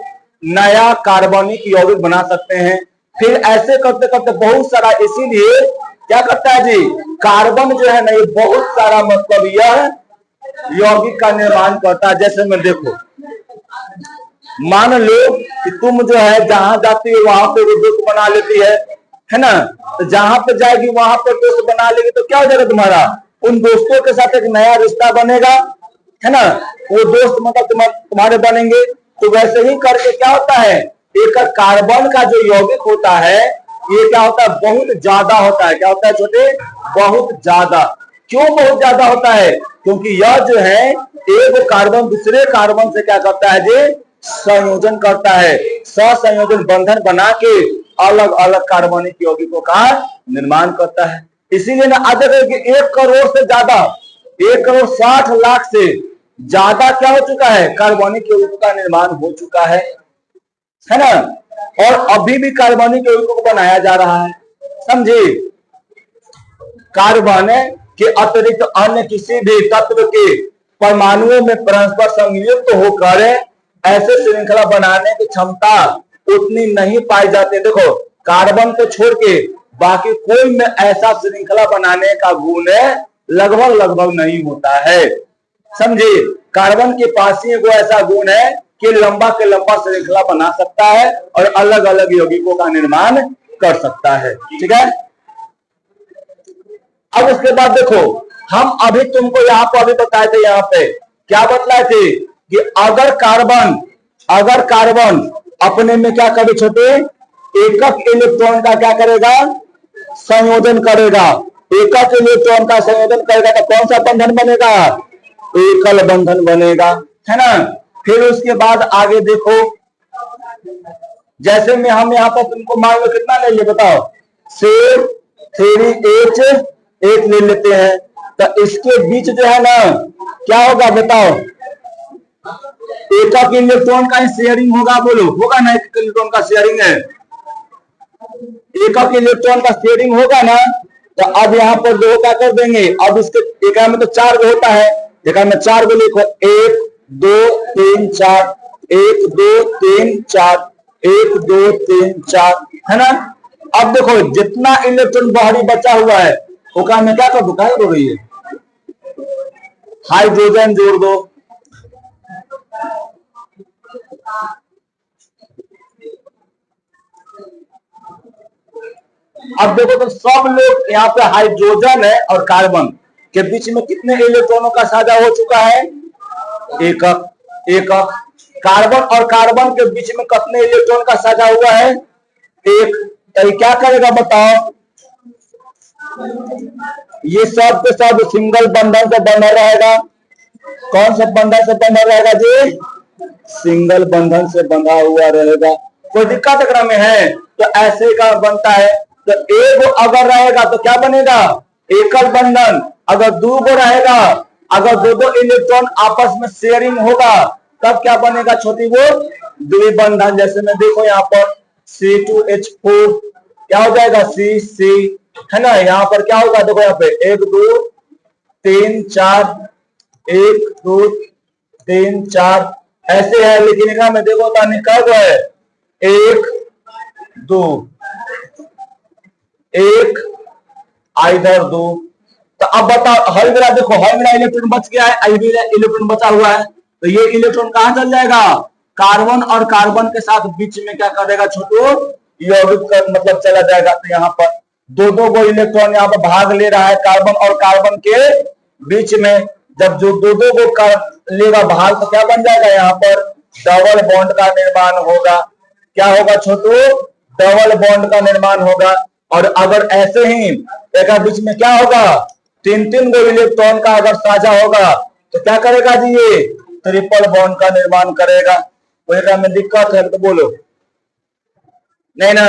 नया कार्बनिक यौगिक बना सकते हैं। फिर ऐसे करते करते बहुत सारा, इसीलिए क्या करता है जी, कार्बन जो है ना ये बहुत सारा मतलब यह यौगिक का निर्माण करता है। जैसे में देखो मान लो कि तुम जो है जहां जाती है वहां पे वो दोस्त बना लेती है ना। तो जहां पे जाएगी वहां पर दोस्त बना लेगी तो क्या हो जाएगा तुम्हारा? उन दोस्तों के साथ एक नया रिश्ता बनेगा, है ना। वो दोस्त मतलब तुम्हारे बनेंगे। तो वैसे ही करके क्या होता है, एक कार्बन का जो यौगिक होता है ये क्या होता है? बहुत ज्यादा होता है। क्या होता है छोटे? बहुत ज्यादा। क्यों बहुत ज्यादा होता है? क्योंकि यह जो है एक कार्बन दूसरे कार्बन से क्या करता है जी? संयोजन करता है। सहसंयोजन बंधन बना के अलग अलग कार्बनिक यौगिकों का निर्माण करता है। इसीलिए ना आज कि 1 करोड़ से ज्यादा, 1 करोड़ 60 लाख से ज्यादा क्या हो चुका है, कार्बनिक यौगिकों का निर्माण हो चुका है ना। और अभी भी कार्बनिक यौगिकों को बनाया जा रहा है, समझे। कार्बन के अतिरिक्त अन्य किसी भी तत्व के परमाणुओं में परस्पर संयुक्त होकर ऐसे श्रृंखला बनाने की क्षमता उतनी नहीं पाई जाती। देखो, कार्बन को छोड़ के बाकी कोई में ऐसा श्रृंखला बनाने का गुण लगभग नहीं होता है, समझे। कार्बन के पास ही वो ऐसा गुण है कि लंबा के लंबा श्रृंखला बना सकता है और अलग अलग यौगिकों का निर्माण कर सकता है, ठीक है। अब उसके बाद देखो, हम अभी तुमको यहाँ पर अभी बताए थे, यहाँ पे क्या बतलाए थे कि अगर कार्बन अपने में क्या करे छोटे, एकक इलेक्ट्रॉन का क्या करेगा, संयोजन करेगा। एकक इलेक्ट्रॉन का संयोजन करेगा तो कौन सा बंधन बनेगा, एकल बंधन बनेगा, है ना। फिर उसके बाद आगे देखो, जैसे में हम यहाँ पर तुमको मान लो कितना ले लिए बताओ, से 3H एक ले लेते हैं, तो इसके बीच जो है ना क्या होगा बताओ, एकक इलेक्ट्रॉन का शेयरिंग होगा, बोलो होगा ना, एक इलेक्ट्रॉन का शेयरिंग है, एकक इलेक्ट्रॉन का शेयरिंग होगा ना। तो अब यहाँ पर दो क्या कर देंगे, अब इसके एक में तो 4 गो होता है, एक में 4 गो लिखो, 1 2 3 4, 1 2 3 4, 1 2 3 4, है ना। अब देखो जितना इलेक्ट्रॉन बाहरी बचा हुआ है ओका में क्या कर दो, क्या हो रही है, हाइड्रोजन जोड़ दो। अब देखो तो सब लोग यहाँ पे हाइड्रोजन है और कार्बन के बीच में कितने इलेक्ट्रॉनों का साझा हो चुका है, एकक। कार्बन और कार्बन के बीच में कितने इलेक्ट्रॉन का साझा हुआ है, एक। तो क्या करेगा बताओ, ये सब के सब सिंगल बंधन से बंधा रहेगा। कौन सा बंधन से बंधा रहेगा जी, सिंगल बंधन से बंधा हुआ रहेगा। कोई दिक्कत अगर में है तो ऐसे का बनता है। तो एक अगर रहेगा तो क्या बनेगा, एकल बंधन। अगर 2 गो रहेगा, अगर दो इलेक्ट्रॉन आपस में शेयरिंग होगा तब क्या बनेगा छोटी, वो द्विबंधन। जैसे में देखो यहाँ पर C2H4 क्या हो जाएगा, CC, है ना। यहाँ पर क्या होगा देखो, यहाँ पे 1 2 3 4, 1 2 3 4 ऐसे है, लेकिन इनका में देखो तानी कब है, 1 2 1 इधर 2। तो अब बताओ, हर मेरा देखो, हर मेरा इलेक्ट्रॉन बच गया है, आई मेरा इलेक्ट्रॉन बचा हुआ है, तो ये इलेक्ट्रॉन कहां चल जाएगा, कार्बन और कार्बन के साथ बीच में क्या करेगा छोटू, यौगिक का मतलब चला जाएगा। तो यहाँ पर दो गो इलेक्ट्रॉन यहाँ पर भाग ले रहा है कार्बन और कार्बन के बीच में। जब जो दो गो लेगा भाग तो क्या बन जाएगा, यहाँ पर डबल बॉन्ड का निर्माण होगा। क्या होगा छोटू, डबल बॉन्ड का निर्माण होगा। और अगर ऐसे ही एक बीच में क्या होगा, 3 गो इलेक्ट्रॉन का अगर साझा होगा तो क्या करेगा जी, ये ट्रिपल बॉन्ड का निर्माण करेगा। तो में दिक्कत है तो बोलो नहीं ना।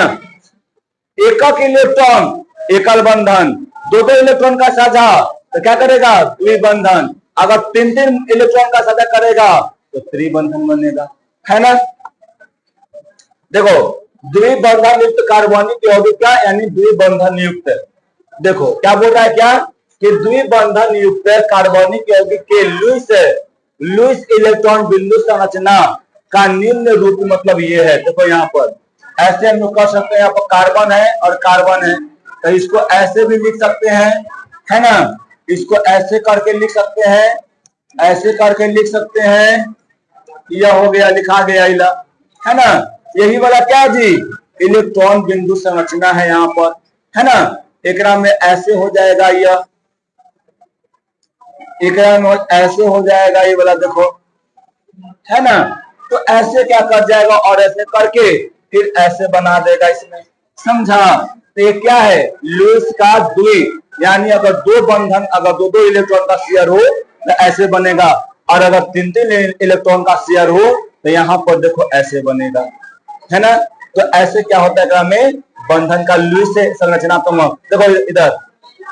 एकक इलेक्ट्रॉन एकल बंधन, दो इलेक्ट्रॉन का साझा तो क्या करेगा, द्विबंधन। अगर 3 इलेक्ट्रॉन का साझा करेगा तो त्रिबंधन बनेगा, है ना। देखो द्विबंधन युक्त कार्बनिक यौगिक क्या, यानी द्विबंधन युक्त। देखो क्या बोल रहा है, क्या कि द्विबंधन युक्त कार्बनिक यौगिक के लुईस इलेक्ट्रॉन बिंदु संरचना का निम्न रूप मतलब ये है। देखो यहाँ पर ऐसे हम लोग कर सकते हैं, यहाँ पर कार्बन है और कार्बन है, तो इसको ऐसे भी लिख सकते हैं, है ना। इसको ऐसे करके लिख सकते हैं, ऐसे करके लिख सकते हैं, यह हो गया, लिखा गया इला, है ना। यही वाला क्या जी, इलेक्ट्रॉन बिंदु संरचना है यहाँ पर, है ना। एकरा में ऐसे हो जाएगा, यह एकरा में ऐसे हो जाएगा, ये वाला देखो, है ना। तो ऐसे क्या कर जाएगा और ऐसे करके फिर ऐसे बना देगा इसमें, समझा। तो ये क्या है, लुईस का द्वि, यानी अगर दो बंधन, अगर दो इलेक्ट्रॉन का शेयर हो तो ऐसे बनेगा, और अगर 3 इलेक्ट्रॉन का शेयर हो तो यहाँ पर देखो ऐसे बनेगा, है ना। तो ऐसे क्या होता है में बंधन का लुईस से संरचनात्मक। देखो इधर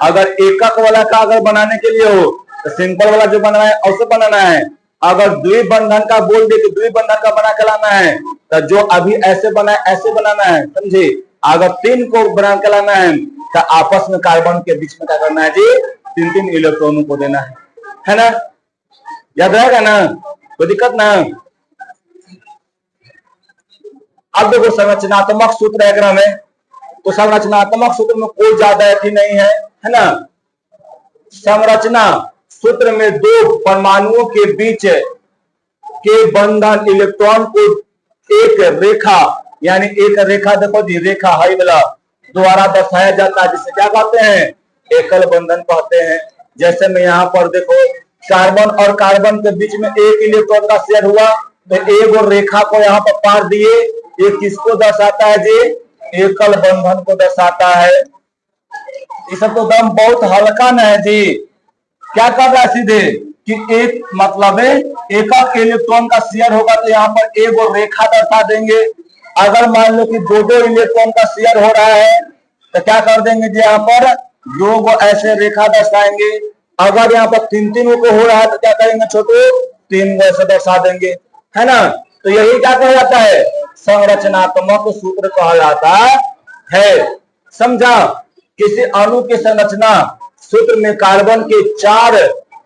अगर एकक वाला का अगर बनाने के लिए हो तो सिंपल वाला जो बनाना है उससे बनाना है, अगर द्विबंधन का बोल दे कि द्विबंधन का बना के लाना है, तो जो अभी ऐसे बना है ऐसे बनाना है, समझे। अगर 3 को बना के लाना है तो आपस में कार्बन के बीच में क्या करना है जी, 3-3 इलेक्ट्रॉनों को देना है ना। याद रहेगा ना, कोई दिक्कत ना। अब देखो संरचनात्मक सूत्र है में, तो संरचनात्मक सूत्र में कोई ज्यादा अथी नहीं है ना। संरचना सूत्र में 2 परमाणुओं के बीच के बंधन इलेक्ट्रॉन को एक रेखा, यानी एक रेखा, देखो जी रेखा हाई वाला द्वारा दर्शाया जाता है, जिसे क्या कहते हैं, एकल बंधन कहते हैं। जैसे मैं यहाँ पर देखो कार्बन और कार्बन के बीच में एक इलेक्ट्रॉन का शेयर हुआ, तो एक और रेखा को यहाँ पर पार दिए, ये किसको दर्शाता है जी, एकल बंधन को दर्शाता है। ये सब तो दम बहुत हल्का न है जी। क्या कर रहा है सीधे कि एक मतलब है एक इलेक्ट्रॉन का शेयर होगा तो यहाँ पर एक और रेखा दर्शा देंगे। अगर मान लो कि 2-2 इलेक्ट्रॉन का शेयर हो रहा है तो क्या कर देंगे जी, यहाँ पर 2 को ऐसे रेखा दर्शाएंगे। अगर यहाँ पर 3-3 को हो रहा है तो क्या करेंगे छोटू, 3 को ऐसे दर्शा देंगे, है ना। तो यही क्या कहा जाता है, संरचनात्मक सूत्र कहा जाता है। समझा। किसी अणु की संरचना सूत्र में कार्बन के 4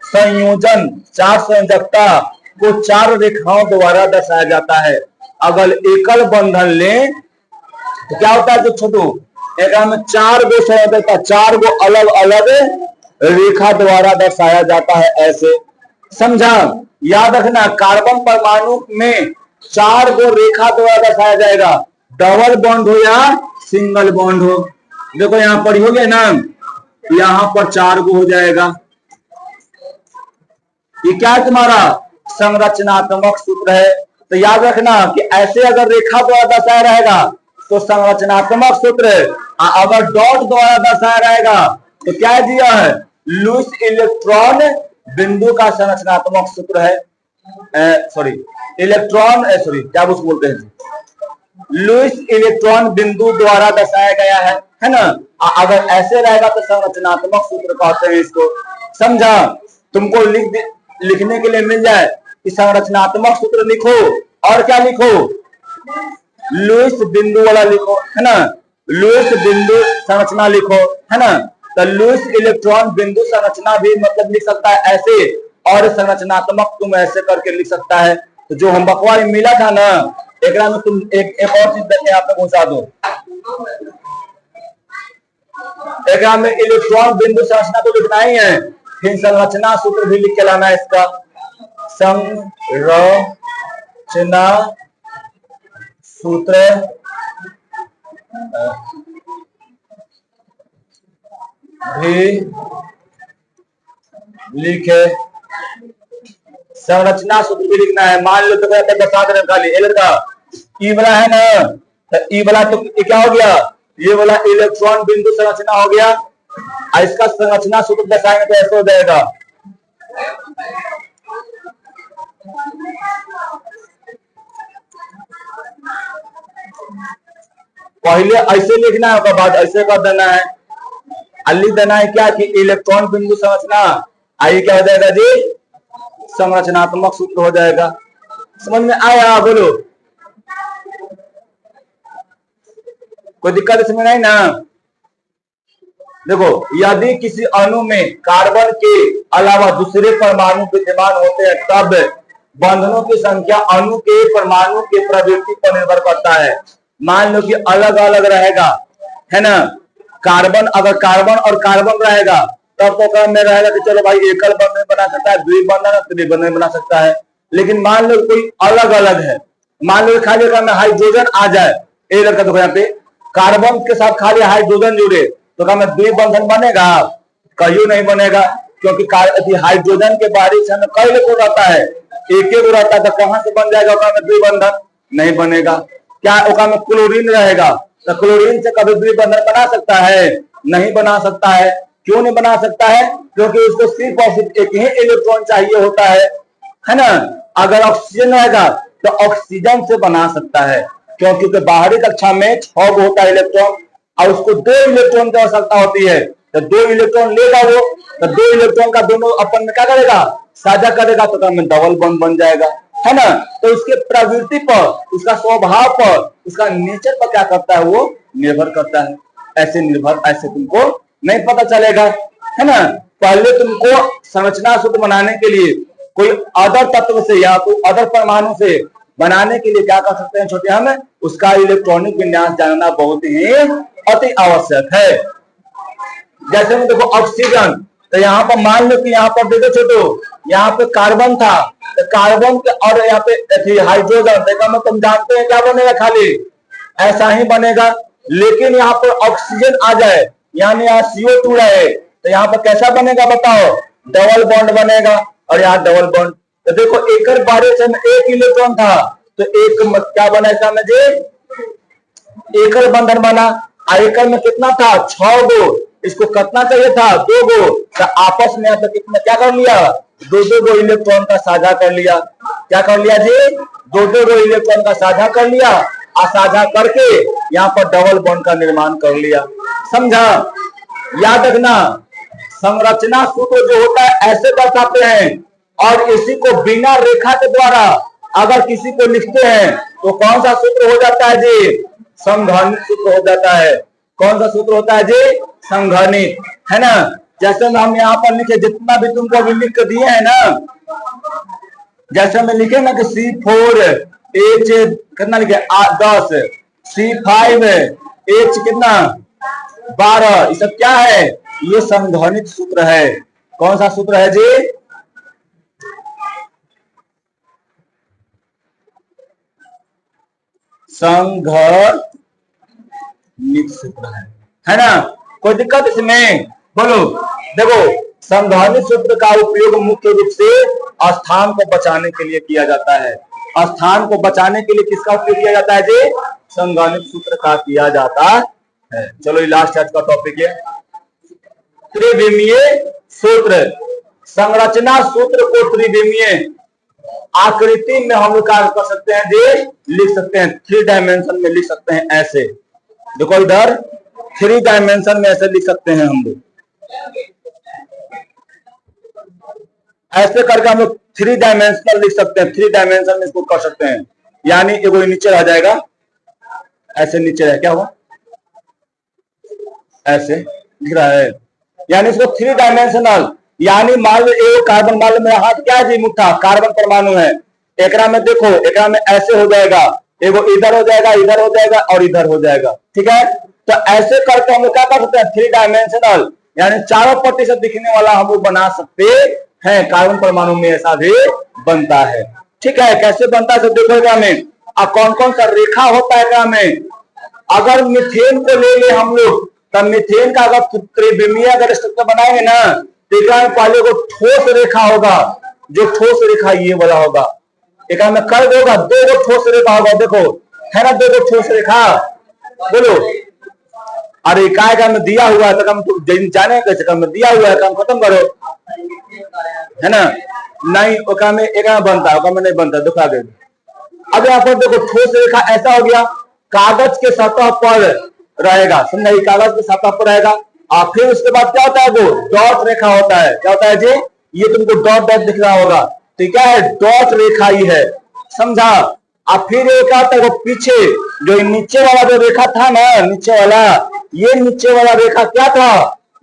संयोजन, 4 संयोजकता को 4 रेखाओं द्वारा दर्शाया जाता है। अगर एकल बंधन लें तो क्या होता है जो छोटू, एक में 4 गो संयोजकता, 4 गो अलग अलग रेखा द्वारा दर्शाया जाता है, ऐसे। समझा। याद रखना, कार्बन परमाणु में 4 गो रेखा द्वारा दर्शाया जाएगा, डबल बॉन्ड हो या सिंगल बॉन्ड हो। देखो यहाँ पर हो गया ना, यहाँ पर 4 गो हो जाएगा। ये क्या है तुम्हारा संरचनात्मक सूत्र है। तो याद रखना कि ऐसे अगर रेखा द्वारा दर्शाया रहेगा तो संरचनात्मक सूत्र, अगर डॉट द्वारा दर्शाया रहेगा तो क्या दिया है, लुईस इलेक्ट्रॉन बिंदु का संरचनात्मक सूत्र है। क्या उसको बोलते हैं, लुईस इलेक्ट्रॉन बिंदु द्वारा दर्शाया गया है ना। अगर ऐसे रहेगा तो संरचनात्मक सूत्र कहते हैं इसको। समझा। तुमको लिखने के लिए मिल जाए कि संरचनात्मक सूत्र लिखो और क्या लिखो, लुईस बिंदु वाला लिखो, है ना। लुईस बिंदु संरचना लिखो, है ना। तो लुईस इलेक्ट्रॉन बिंदु संरचना भी मतलब लिख सकता है ऐसे, और संरचनात्मक तुम ऐसे करके लिख सकता है। तो जो हम बकवास मिला था ना, एक में तुम एक और चीज देखे आप पहुंचा दो। एक में इलेक्ट्रॉन बिंदु संरचना तो लिखना ही है, फिर संरचना सूत्र भी लिख के लाना है इसका। संरचना सूत्र भी लिखे, संरचना सूत्र भी लिखना है। मान लो तो बता दे खाली ए लड़का, ई वाला है ना, तो ई वाला तो क्या हो गया, ये वाला इलेक्ट्रॉन बिंदु संरचना हो गया। इसका संरचना सूत्र दर्शाएंगे तो ऐसे हो जाएगा, पहले ऐसे लिखना है, उसके बाद ऐसे कर देना है। लिख देना है क्या कि इलेक्ट्रॉन बिंदु संरचना, आई क्या हो जाएगा जी, संरचनात्मक सूत्र हो जाएगा। समझ में आया, बोलो। कोई दिक्कत इसमें नहीं ना। देखो, यदि किसी अणु में कार्बन के अलावा दूसरे परमाणु विद्यमान होते हैं तब बंधनों की संख्या अणु के परमाणु के प्रवृत्ति पर निर्भर करता है। मान लो कि अलग अलग रहेगा, है ना। कार्बन, अगर कार्बन और कार्बन रहेगा तब तो काम में रहेगा कि चलो भाई एकल बंधन बना सकता है, द्विबंधन त्रिबंधन बना सकता है। लेकिन मान लो कोई अलग अलग है, मान लो खाली में हाइड्रोजन आ जाए, ए लड़का देखो यहाँ पे कार्बन के साथ खाली हाइड्रोजन जुड़े तो क्या द्विबंधन बनेगा, कहीं नहीं बनेगा। क्योंकि हाइड्रोजन के बारिश में कई लोग रहता है, एक एक रहता है, तो कहां से बन जाएगा द्विबंधन, नहीं बनेगा। क्या ओका में क्लोरीन रहेगा तो क्लोरीन से कभी द्विबंधन बना सकता है, नहीं बना सकता है। क्यों नहीं बना सकता है, क्योंकि उसको सिर्फ और सिर्फ एक ही इलेक्ट्रॉन चाहिए होता है ना। अगर ऑक्सीजन रहेगा तो ऑक्सीजन से बना सकता है, क्योंकि बाहरी कक्षा में 6 गो होता है इलेक्ट्रॉन और उसको 2 इलेक्ट्रॉन की आवश्यकता होती है। तो 2 इलेक्ट्रॉन लेगा वो, तो 2 इलेक्ट्रॉन का दोनों अपन में क्या करेगा, साझा करेगा तो क्या में डबल बॉन्ड बन जाएगा, है ना। तो उसके प्रवृत्ति पर, उसका स्वभाव पर, उसका नेचर पर क्या करता है, वो निर्भर करता है। ऐसे तुमको नहीं पता चलेगा, है ना। पहले तुमको संरचना सूत्र बनाने के लिए कोई अदर तत्व से या कोई अदर परमाणु से बनाने के लिए क्या कर सकते हैं छोटे हम, उसका इलेक्ट्रॉनिक विन्यास जानना बहुत ही अति आवश्यक है। जैसे में देखो ऑक्सीजन, तो यहाँ पर मान लो कि यहाँ पर देखो छोटो, यहाँ पे कार्बन था, तो कार्बन के और यहाँ पे हाइड्रोजन, देखो मैं तुम जानते हैं क्या बनेगा, खाली ऐसा ही बनेगा। लेकिन यहाँ पर ऑक्सीजन आ जाए, यानी यहाँ CO2 रहे, तो यहाँ पर कैसा बनेगा बताओ, डबल बॉन्ड बनेगा, और यहाँ डबल बॉन्ड। तो देखो एक बारे से एक इलेक्ट्रॉन था, तो एक क्या बना इसका में जी, एकल बंधन बना। एकल में कितना था, 6 गो, इसको कितना चाहिए था, 2 गो, तो आपस में तो कितना क्या कर लिया, 2-2 गो इलेक्ट्रॉन का साझा कर लिया। क्या कर लिया जी, 2-2 गो इलेक्ट्रॉन का साझा कर लिया, और साझा करके यहाँ पर डबल बॉन्ड का निर्माण कर लिया। समझा, याद रखना संरचना सूत्र जो होता है ऐसे बताते हैं, और इसी को बिना रेखा के द्वारा अगर किसी को लिखते हैं तो कौन सा सूत्र हो जाता है जी, संघनित सूत्र हो जाता है। कौन सा सूत्र होता है जी, संघनित, है ना। जैसे हम यहाँ पर लिखे, जितना भी तुमको अभी लिख के दिए है ना, जैसे में लिखे ना कि C4H कितना लिखे 10, C5H कितना 12, ये सब क्या है, ये संघनित सूत्र है। कौन सा सूत्र है जी, संघनित सूत्र है ना। कोई दिक्कत इसमें, बोलो। देखो संघनित सूत्र का उपयोग मुख्य रूप से स्थान को बचाने के लिए किया जाता है। स्थान को बचाने के लिए किसका उपयोग किया जाता है जी, संघनित सूत्र का किया जाता है। चलो ये लास्ट आज का टॉपिक है, त्रिविमीय सूत्र। संरचना सूत्र को त्रिविमीय आकृति में हम लोग क्या कर सकते हैं जी, लिख सकते हैं, 3 डायमेंशन में लिख सकते हैं। ऐसे देखो इधर 3 डायमेंशन में ऐसे लिख सकते हैं हम लोग, ऐसे करके हम लोग 3 डायमेंशनल लिख सकते हैं, 3 डायमेंशन में इसको कर सकते हैं। यानी एगो नीचे आ जाएगा, ऐसे नीचे रह, क्या हुआ, ऐसे दिख रहा है, यानी इसको 3 डायमेंशनल। यानी मान लो एक कार्बन, मान लो मेरा हाथ क्या है जी, मुट्ठा कार्बन परमाणु है, एकरा में देखो, एकरा में ऐसे हो जाएगा, एगो इधर हो जाएगा, इधर हो जाएगा, और इधर हो जाएगा, ठीक है। तो ऐसे करके हम लोग क्या कर सकते हैं, 3 डायमेंशनल, यानी 4% दिखने वाला हम लोग बना सकते हैं। कार्बन परमाणु में ऐसा भी बनता है, ठीक है। कैसे बनता है तो देखो, एकरा में कौन कौन सा रेखा होता है एकरा में। अगर मीथेन को ले ले हम लोग, तब मीथेन का अगर त्रिविमीय अगर स्ट्रक्चर बनाएंगे ना, तो पहले को ठोस रेखा होगा, जो ठोस रेखा ये वाला होगा, एक में कर्व होगा, 2 गो ठोस रेखा होगा, देखो है ना, 2 गो ठोस रेखा, बोलो। अरे काय का में दिया हुआ है तो हम जाने कैसे, काम में दिया हुआ है, काम खत्म करो, है ना। नहीं ओका में एक बनता है, ओका में नहीं बनता, दिखा दे। अब यहाँ पर देखो ठोस रेखा ऐसा हो गया, कागज के सतह पर रहेगा, समझा, कागज के सतह पर रहेगा। और फिर उसके बाद क्या होता है, वो डॉट रेखा होता है। क्या होता है जी, ये तुमको डॉट डॉट दिख रहा होगा, तो क्या है, डॉट रेखा ही है, समझा। और फिर ये क्या होता है, वो पीछे जो नीचे वाला जो रेखा था ना, नीचे वाला, ये नीचे वाला रेखा क्या था,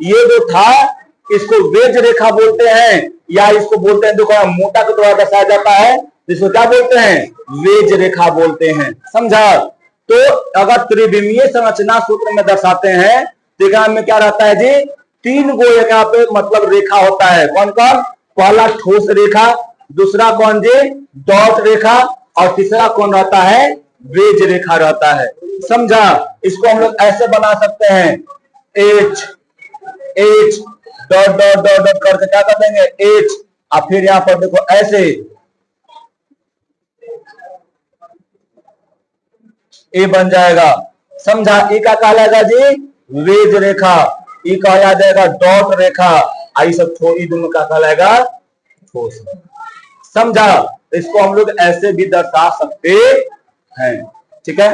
ये जो था, इसको वेज रेखा बोलते हैं, या इसको बोलते हैं, देखो मोटा के द्वारा दर्शाया जाता है, जिसको क्या बोलते हैं, वेज रेखा बोलते हैं, समझा। तो अगर त्रिविमीय संरचना सूत्र में दर्शाते हैं, तो में क्या रहता है जी, 3 गो यहाँ पे मतलब रेखा होता है। कौन कौन, पहला ठोस रेखा, दूसरा कौन जी, डॉट रेखा, और तीसरा कौन रहता है, वेज रेखा रहता है, समझा। इसको हम लोग ऐसे बना सकते हैं, H H dot dot dot dot करके क्या कर देंगे, एच, और फिर यहाँ पर देखो ऐसे ए बन जाएगा, समझा। ए का कहलाएगा जी वेज रेखा, ई कहला जाएगा डॉट रेखा, आई सब दोनों का कहलाएगा ठोस, समझा। इसको हम लोग ऐसे भी दर्शा सकते हैं, ठीक है।